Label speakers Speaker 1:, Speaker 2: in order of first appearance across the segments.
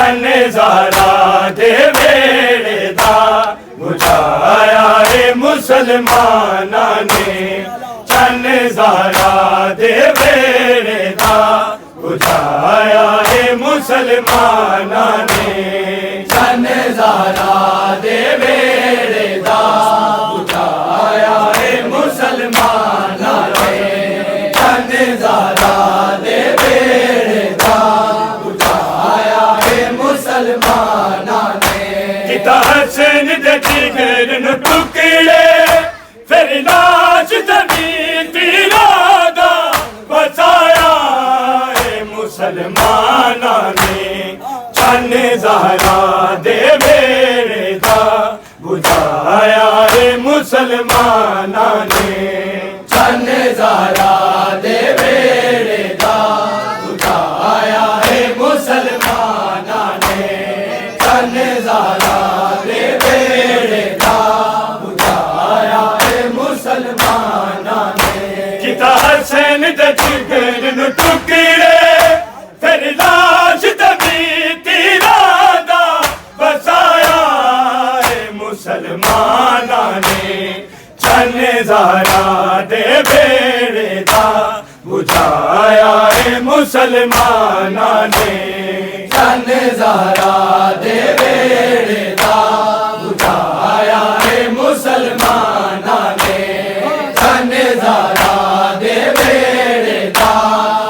Speaker 1: چن زہرا دے ویڑے دا بجھایا ہے مسلماناں نے چن زہرا دے ویڑے دا بجھایا ہے مسلماناں نے چن زہرا دے ویڑے دا بجھایا ہے مسلماناں نے چن زہرا دے ویڑے دا بجھایا ہے مسلماناں نے کتا حسین دے جگر نو ٹکڑے پھر لاش زمین تیرا دا بچایا ہے مسلماناں نے چن زہرا دے ویڑے دا بجھایا ہے مسلماناں نے چن زہرا دے ویڑے دا بجھایا ہے مسلماناں نے چن زہرا دے ویڑے دا بجھایا ہے مسلماناں نے کتا حسین دے جگر نو ٹکڑے پھر لاش زمین تیرا دا بچایا ہے مسلماناں نے چن زہرا دے ویڑے دا بجھایا ہے مسلماناں نے چن زہرا دے ویڑے دا بجھایا ہے مسلماناں نے چن زہرا دے ویڑے دا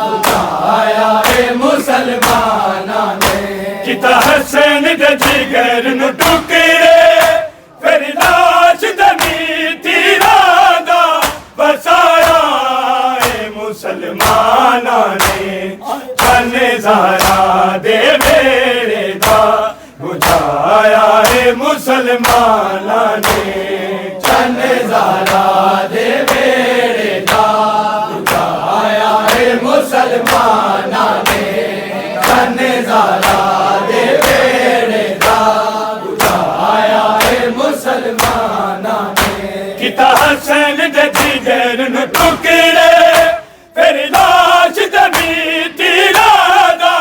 Speaker 1: بجھایا ہے مسلماناں نے کتا حسین دے جگر نو ٹکڑے پھر لاش زمین تیرا دا بچایا ہے مسلماناں نے چن زہرا دے ویڑے دا بجھایا ہے مسلماناں نے چن زہرا دے ویڑے دا بجھایا ہے مسلماناں نے چن زہرا دے ویڑے دا بجھایا ہے مسلماناں نے کتا حسین دے جگر نو ٹکڑے پھر لاش زمین تیرا دا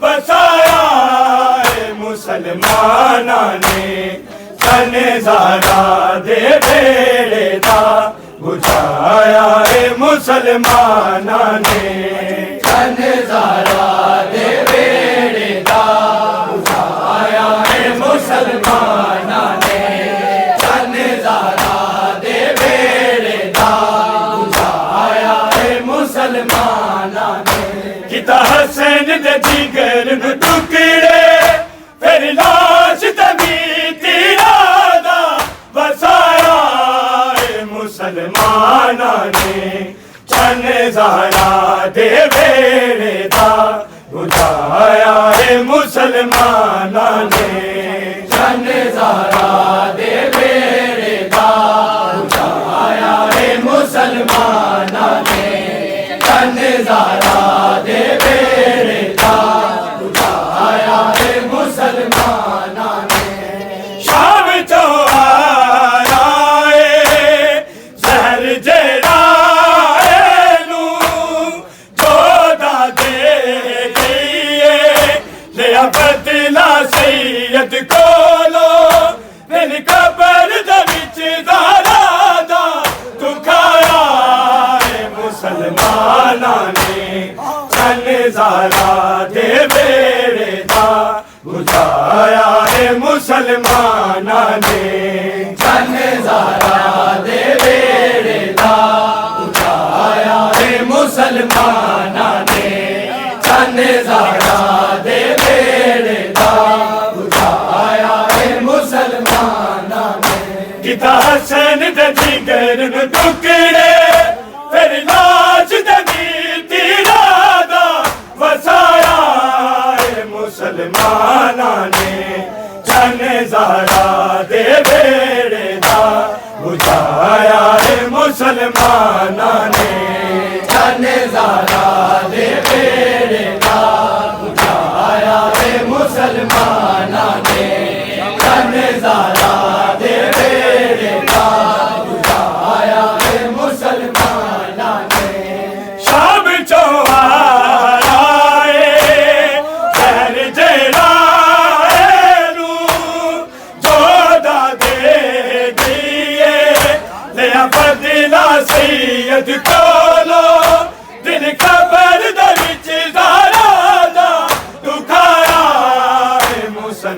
Speaker 1: بچایا ہے مسلماناں نے چن زہرا دے ویڑے دا بجھایا ہے مسلماناں نے چن زہرا دے ویڑے دا بجھایا ہے مسلماناں نے چن زہرا دے ویڑے دا بجھایا ہے مسلماناں نے کتا حسین دے جگر نو ٹکڑے پھر لاش زمین تیرا دا بچایا ہے مسلماناں نے چن زہرا دے ویڑے دا بجھایا ہے مسلماناں نے چن زہرا دے ویڑے دا بجھایا ہے مسلماناں نے چن زہرا دے ویڑے دا بجھایا ہے مسلماناں نے شام چوہارا زہر جیڑا لیا بدلا سید کولو میری قبر دے وچ زہرا دا دکھایا ہے مسلماناں نے چن زہرا دے ویڑے دا بجھایا ہے مسلماناں نے چن زہرا دے ویڑے دا بجھایا ہے مسلماناں نے چن زہرا دے ویڑے دا بجھایا ہے مسلماناں نے کتا حسین دے جگر نو ٹکڑے پھر لاش زمین تیرا دا بچایا ہے مسلماناں نے چن زہرا دے ویڑے دا بجھایا ہے مسلماناں نے چن زہرا دے ویڑے دا بجھایا ہے مسلماناں نے چن زہرا دے ویڑے دا بجھایا ہے مسلماناں نے شام چوہارا زہر جیڑا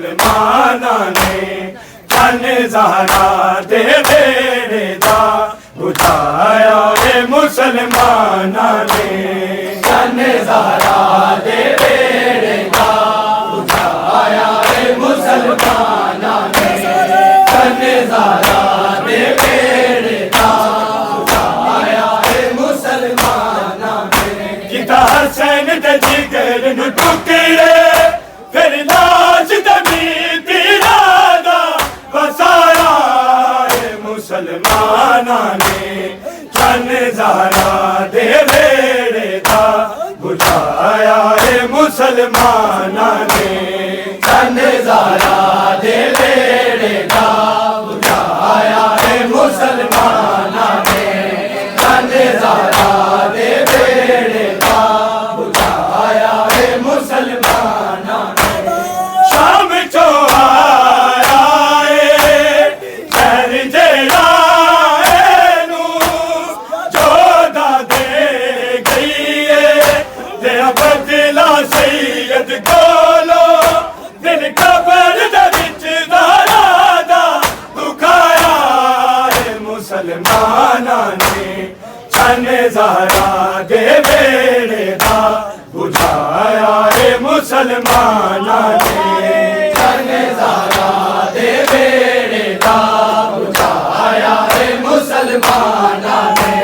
Speaker 1: مسلماناں نے چن زہرا دے بیڑے دا بجھایا اے مسلماناں نے چن زہرا دے بیڑے دا بجھایا اے مسلماناں نے چن زہرا دے بیڑے دا بجھایا اے مسلماناں نے کیتا حسین دے جگر نو ٹکڑے پھر لاش دمی تیرا بسایا اے مسلماناں نے چن زہرا دے بیڑے دا بجھایا اے مسلماناں نے چن زہرا دے بیڑے دا بجھایا اے مسلماناں نے چن زہرا دے بیڑے دا بجھایا اے مسلماناں نے شام چو آیا اے شہر جیڑا اینو جودا دے گئی اے تیرا بدلا سید کولو دل قبر دے وچ زہرا دا دکھایا اے مسلماناں نے چن زہرا دے بیڑے دا بجھایا اے مسلماناں نے چن زہرا دے بیڑے دا بجھایا اے مسلماناں نے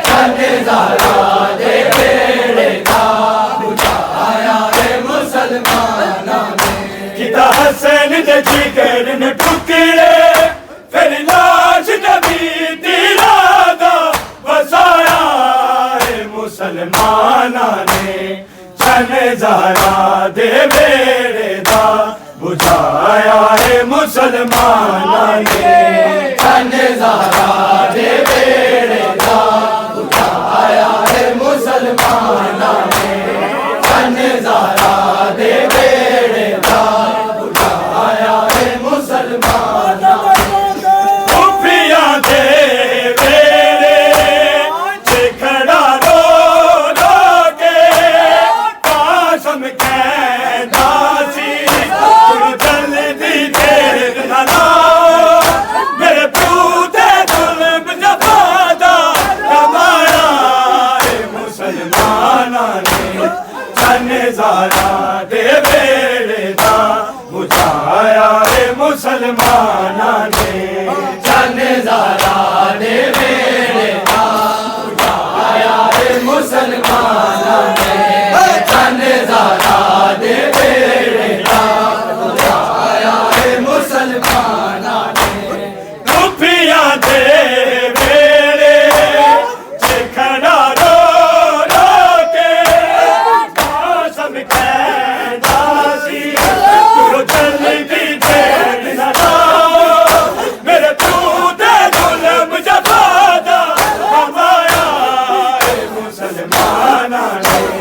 Speaker 1: چن زہرا دے بیڑے دا بجھایا اے مسلماناں نے کیتا حسین دے جگر نو ٹکڑے پھر لاش نبی تیرا دا بسایا اے مسلماناں نے چن زہرا دے بیڑے دا بجھایا اے مسلماناں نے چن زہرا دے بیڑے دا بجھایا اے مسلماناں نے چن زہرا دے بیڑے دا بجھایا اے مسلماناں نے خوفیاں دے بیڑے چے کھڑا رو رو کے قاسم کہندا سی تم جلدی دیر نہ لاؤ میرے پیو تے ظلم جفا دا کمایا اے مسلماناں نے چن زہرا دے بیڑے دا بجھایا اے مسلماناں نے چن زہرا دے بیڑے دا بجھایا اے مسلماناں نے چن زہرا دے بیڑے دا بجھایا اے مسلماناں نے خوفیاں دے بیڑے چے کھڑا رو رو کے قاسم کہندا سی تو جلدی دیر نہ لاؤ میرے پیو تے ظلم جفا دا کمایا اے مسلماناں نے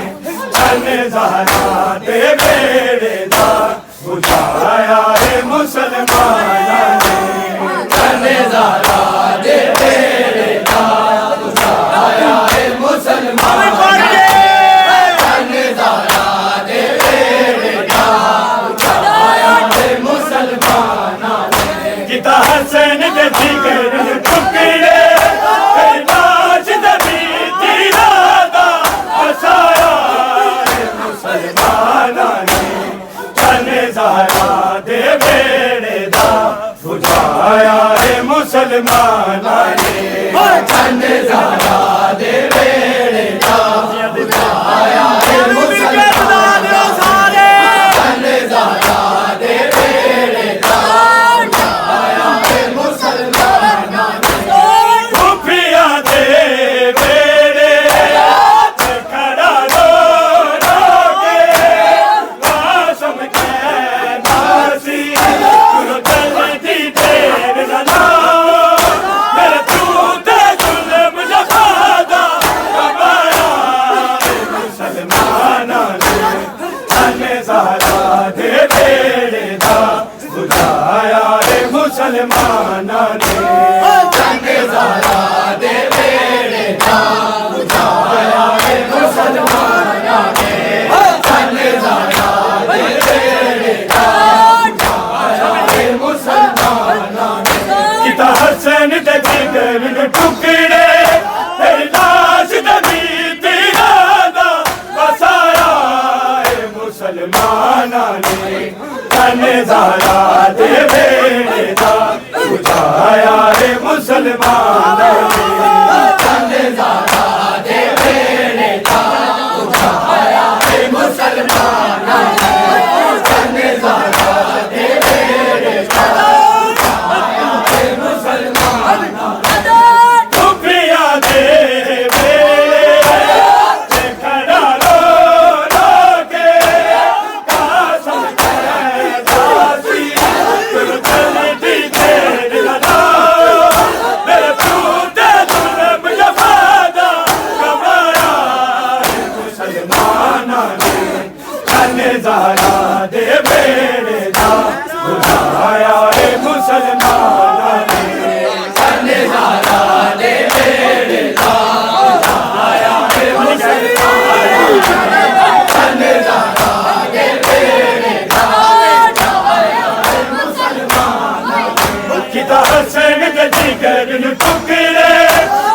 Speaker 1: چن زہرا دے بیڑے دا بجھایا اے مسلماناں نے چن زہرا دے بیڑے دا بجھایا اے مسلماناں نے چن زہرا دے بیڑے دا بجھایا اے مسلماناں نے کیتا حسین دے جگر نو ٹکڑے پھر لاش نبی تیرا دا بسایا اے مسلماناں نے چن زہرا دے بیڑے دا بجھایا اے مسلماناں نے چن زہرا دے بیڑے دا بجھایا اے مسلماناں نے چن زہرا دے بیڑے دا بجھایا اے مسلماناں نے خوفیاں دے بیڑے چے کھڑا رو رو کے قاسم کہندا سی تو جلدی دیر نہ لاؤ میرے پیو تے ظلم جفا دا کمایا اے مسلماناں نے چن زہرا دے بیڑے دا بجھایا اے مسلماناں نے چن زہرا دے بیڑے دا بجھایا اے مسلماناں نے چن زہرا دے بیڑے دا چن زہرا دے بیڑے دا بجھایا ہے مسلماناں نے چن زہرا دے بیڑے دا بجھایا ہے مسلماناں نے چن زہرا دے بیڑے دا بجھایا ہے مسلماناں نے ڈوبیا دے بیڑے تے کھڑا رو رو کے قاسم کہتا سی تر دی تیرے لگا میرے پوتے ظلم جفادا کمایا ہے مسلماناں نے چن زہرا دے بیڑے دا بجھایا ہے مسلماناں نے چن زہرا دے بیڑے دا بجھایا ہے مسلماناں نے چن زہرا دے بیڑے دا بجھایا ہے مسلماناں نے کتا حسین دے جگر نو ٹکڑے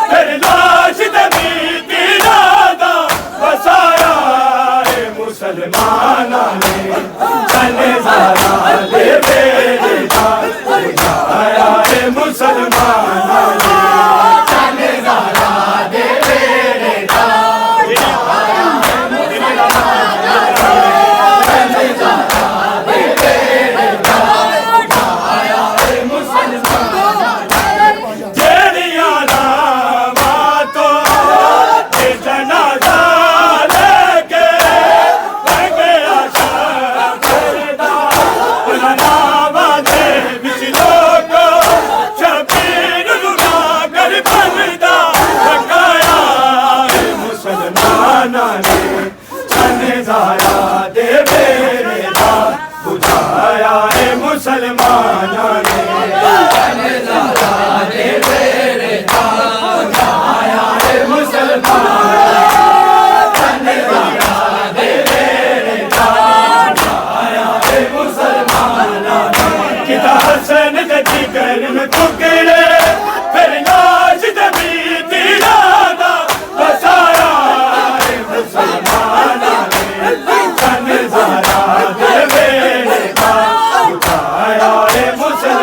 Speaker 1: پھر لاش دے بیتی رادا بسایا ہے مسلماناں نے چن زہرا دے بیڑے دا بجھایا ہے مسلماناں نے چن زہرا دے بیڑے دا بجھایا ہے مسلماناں نے چن زہرا دے بیڑے دا بجھایا ہے مسلماناں نے جیڑیاں ناماتوں تے جنازہ لے کے لگیا شہر دا انہاں ناماں دے وچ لوگو شبیر گناہگر بندا لگایا ہے مسلماناں نے چن زہرا دے بیڑے دا بجھایا ہے مسلماناں نے چن زہرا دے بیڑے دا بجھایا ہے مسلماناں نے چن زہرا دے بیڑے دا بجھایا ہے مسلماناں نے کتا حسین دے جگر میں ٹکڑے پھر لاش دے بیتی رادا بسایا ہے مسلماناں نے چن زہرا دے بیڑے دا بجھایا ہے مسلماناں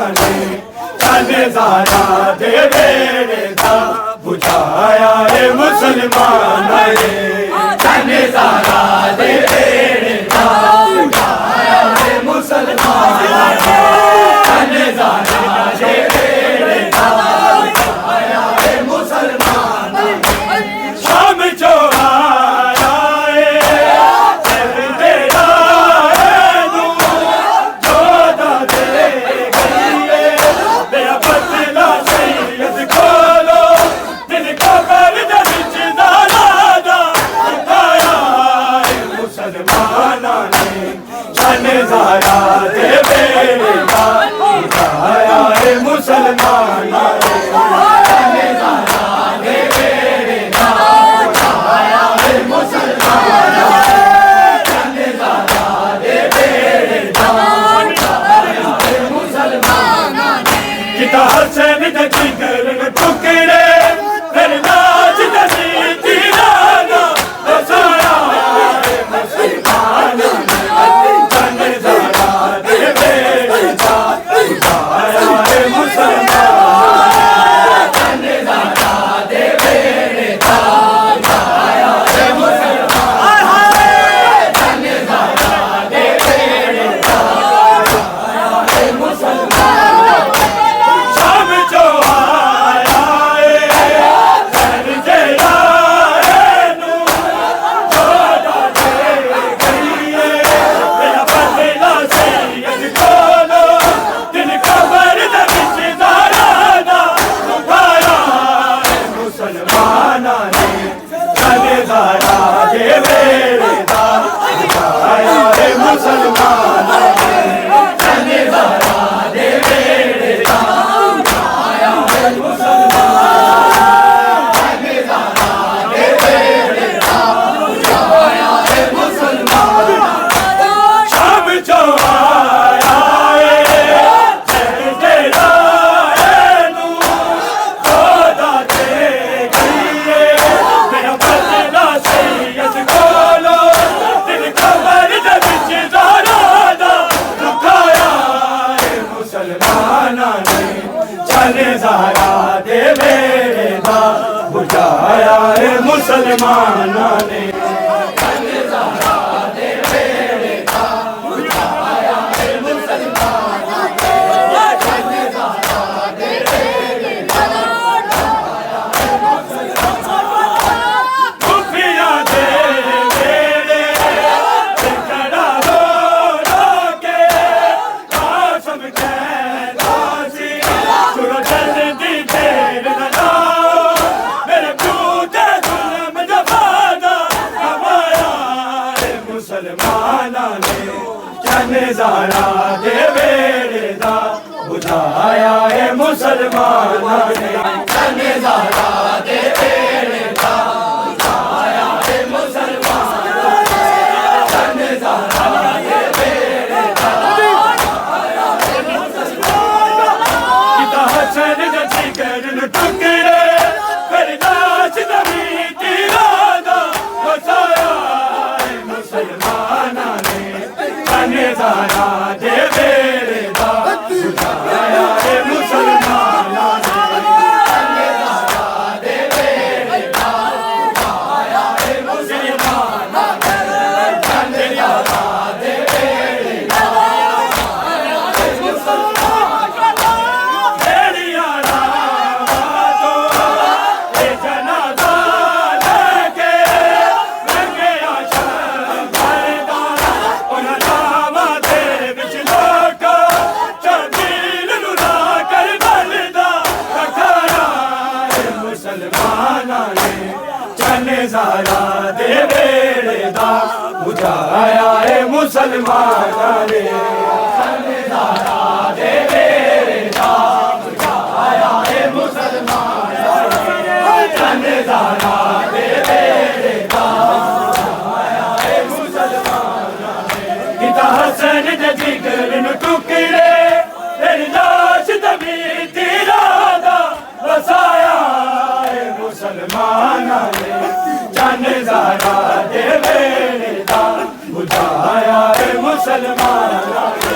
Speaker 1: نے چند زارا دے بیڑے دا بجھایا ہے مسلمان نے چند زارا دے بیڑے دا بجھایا ہے مسلمان نے چند زارا دے بیڑے دا بجھایا ہے مسلمان نے شام جو آیا ہے مسلمان نے نظارہ دے بیڑے دا بجھایا ہے مسلمان نے نظارہ دے بیڑے دا بجھایا ہے مسلمان نے نظارہ دے بیڑے دا بجھایا ہے مسلمان کتا حسن جی کرن ٹکڑے پھر ناچ نبی تیرا دا بجھایا ہے مسلمان نے نظارہ دے بیڑے دا بجھایا ہے مسلمان نے نظارہ دے بیڑے دا بجھایا ہے مسلمان نے نظارہ دے بیڑے دا بجھایا ہے مسلمان بیڑیاں راواتوں اے جنازہ لے کے رنگے آشم بھردا نظارہ دے بیڑے دا بجھایا ہے مسلمان نے نظارہ دے بیڑے دا بجھایا ہے مسلمان نے نظارہ دے بیڑے دا بجھایا ہے مسلمان نے کتا حسن جی کرن ٹکڑے پھر لاش دبی تیرا دا بسایا ہے مسلمان نے نظارہ دے بیڑے دا بجھایا ہے مسلمان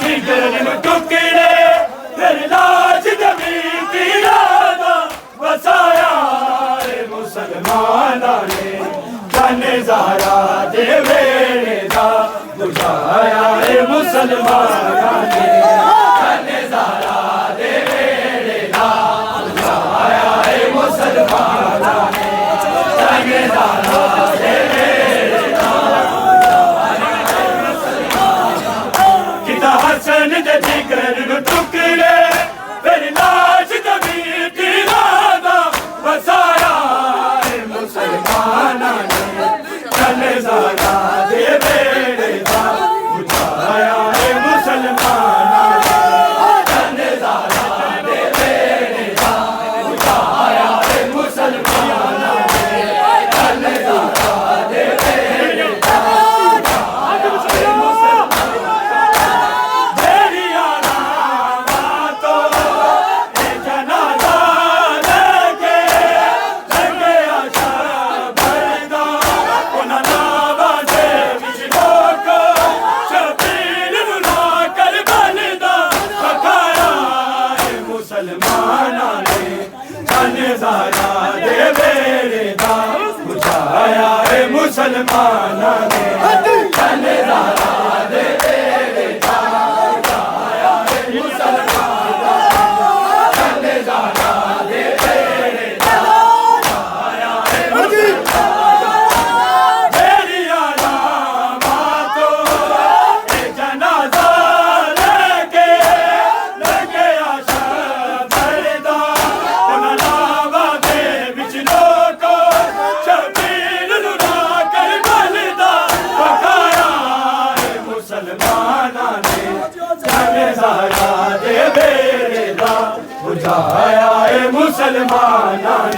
Speaker 1: جگر ٹکڑے پھر لاش زمین کی یاداں وسایا مسلماناں نے جان زہرا دے ویلے دا بجھایا مسلماناں نے جان زہرا دے ویلے دا بجھایا مسلماناں نے جان زہرا دے ویلے دا کتا حسن دے جگر ٹکڑے پھر لاش زمین کی یاداں وسایا مسلماناں نے جان زہرا دے ویلے دا بجھایا مسلماناں نے جان زہرا دے ویلے دا بجھایا مسلماناں نے جان زہرا دے ویلے دا بجھایا مسلماناں میری آرام تو یہ جنازہ لے کے لگے شبر دا انہاں ناواں دے وچ لوک شبیر بنا کر بندا پکایا مسلماناں نے جان زہرا دے ویلے دا بجھایا مسلماناں نے جان زہرا دے ویلے دا بجھایا مسلماناں جان زہرا دے ویلے دا بجھایا میری علامات یہ جنازہ لے کے لگے شبر دا انہاں ناواں دے وچ لوک شبیر لڑا کر بندا پکایا مسلماناں نے جان زہرا دے ویلے دا بجھایا مسلماناں نے